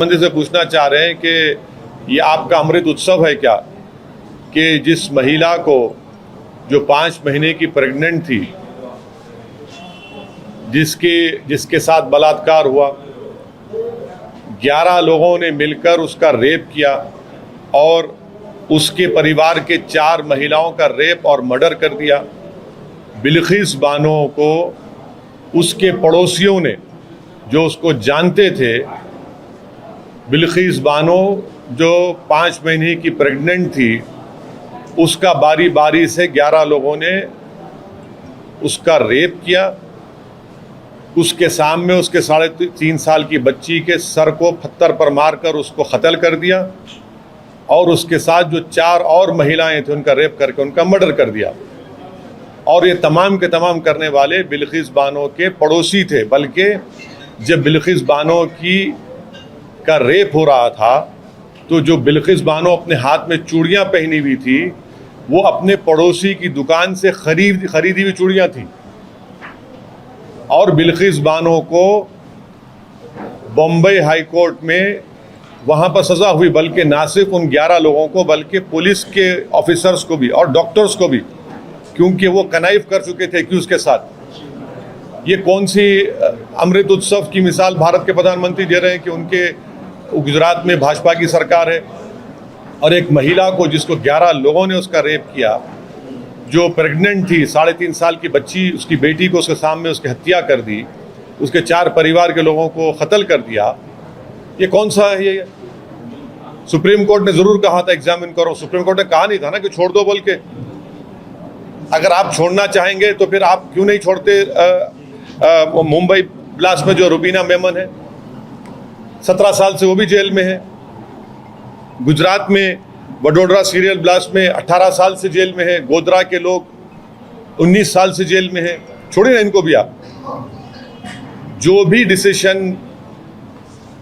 मंत्री से पूछना चाह रहे हैं कि ये आपका अमृत उत्सव है क्या, कि जिस महिला को जो 5 महीने की प्रेग्नेंट थी, जिसके साथ बलात्कार हुआ, 11 लोगों ने मिलकर उसका रेप किया और उसके परिवार के 4 महिलाओं का रेप और मर्डर कर दिया। बिल्किस बानो को उसके पड़ोसियों ने, जो उसको जानते थे, बिल्किस बानो जो 5 महीने की प्रेग्नेंट थी, उसका बारी बारी से 11 लोगों ने उसका रेप किया। उसके सामने उसके 3.5 साल की बच्ची के सर को पत्थर पर मारकर उसको कत्ल कर दिया और उसके साथ जो 4 और महिलाएं थी उनका रेप करके उनका मर्डर कर दिया। और ये तमाम के तमाम करने वाले बिल्किस बानो के पड़ोसी थे। बल्कि जब बिल्किस बानो का रेप हो रहा था तो जो बिल्किस बानो अपने हाथ में चूड़ियां पहनी हुई थी, वो अपने पड़ोसी की दुकान से खरीदी हुई चूड़ियां थी। और बिल्किस बानो को बॉम्बे हाई कोर्ट में वहाँ पर सज़ा हुई, बल्कि ना सिर्फ उन 11 लोगों को बल्कि पुलिस के ऑफिसर्स को भी और डॉक्टर्स को भी, क्योंकि वो कनाइफ कर चुके थे एक्यूज के साथ। ये कौन सी अमृत उत्सव की मिसाल भारत के प्रधानमंत्री दे रहे हैं कि उनके गुजरात में भाजपा की सरकार है और एक महिला को, जिसको 11 लोगों ने उसका रेप किया, जो प्रेग्नेंट थी, 3.5 साल की बच्ची, उसकी बेटी को उसके सामने उसकी हत्या कर दी, उसके 4 परिवार के लोगों को कत्ल कर दिया। ये कौन सा है? ये सुप्रीम कोर्ट ने जरूर कहा था एग्जामिन करो। सुप्रीम कोर्ट ने कहा नहीं था ना कि छोड़ दो बोल के। अगर आप छोड़ना चाहेंगे तो फिर आप क्यों नहीं छोड़ते मुंबई ब्लास्ट में जो रुबीना मेमन है, 17 साल से वो भी जेल में है। गुजरात में वडोदरा सीरियल ब्लास्ट में 18 साल से जेल में है। गोधरा के लोग 19 साल से जेल में है। छोड़िए ना इनको भी आप। जो भी डिसीजन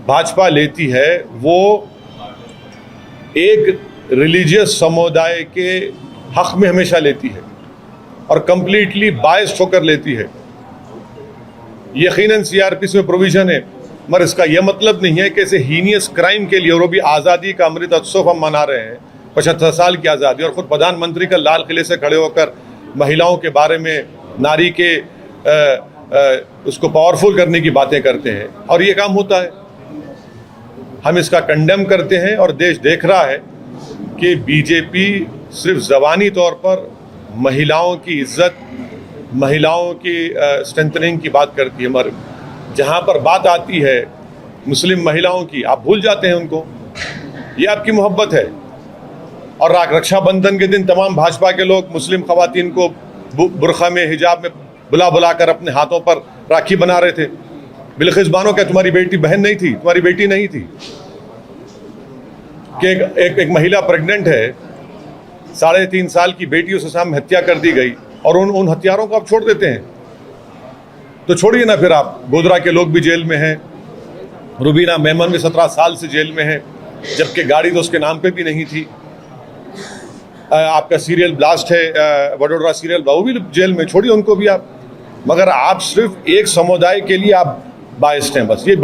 भाजपा लेती है वो एक रिलीजियस समुदाय के हक में हमेशा लेती है और कंप्लीटली बायस्ड होकर लेती है। यकीनन सीआरपीसी में प्रोविजन है, मगर इसका यह मतलब नहीं है कि ऐसे हीनियस क्राइम के लिए, और वो भी आज़ादी का अमृत उत्सव हम मना रहे हैं, 75 साल की आज़ादी, और खुद प्रधानमंत्री का लाल किले से खड़े होकर महिलाओं के बारे में, नारी के उसको पावरफुल करने की बातें करते हैं, और ये काम होता है। हम इसका कंडेम करते हैं और देश देख रहा है कि बीजेपी सिर्फ ज़बानी तौर पर महिलाओं की इज्जत, महिलाओं की स्ट्रेंथनिंग की बात करती है, मगर जहाँ पर बात आती है मुस्लिम महिलाओं की, आप भूल जाते हैं उनको। ये आपकी मोहब्बत है। और रक्षाबंधन के दिन तमाम भाजपा के लोग मुस्लिम खवातीन को बुरखा में, हिजाब में बुला कर अपने हाथों पर राखी बना रहे थे। बिल्किस बानो क्या तुम्हारी बेटी बहन नहीं थी? तुम्हारी बेटी नहीं थी कि एक महिला प्रेग्नेंट है, 3.5 साल की बेटी, उसके सामने हत्या कर दी गई और उन हत्यारों को आप छोड़ देते हैं? तो छोड़िए ना फिर आप। गोधरा के लोग भी जेल में हैं। रुबीना मेमन भी 17 साल से जेल में है, जबकि गाड़ी तो उसके नाम पे भी नहीं थी। आपका सीरियल ब्लास्ट है, वडोदरा सीरियल, वो भी जेल में। छोड़िए उनको भी आप। मगर आप सिर्फ एक समुदाय के लिए आप बायस्ड हैं, बस ये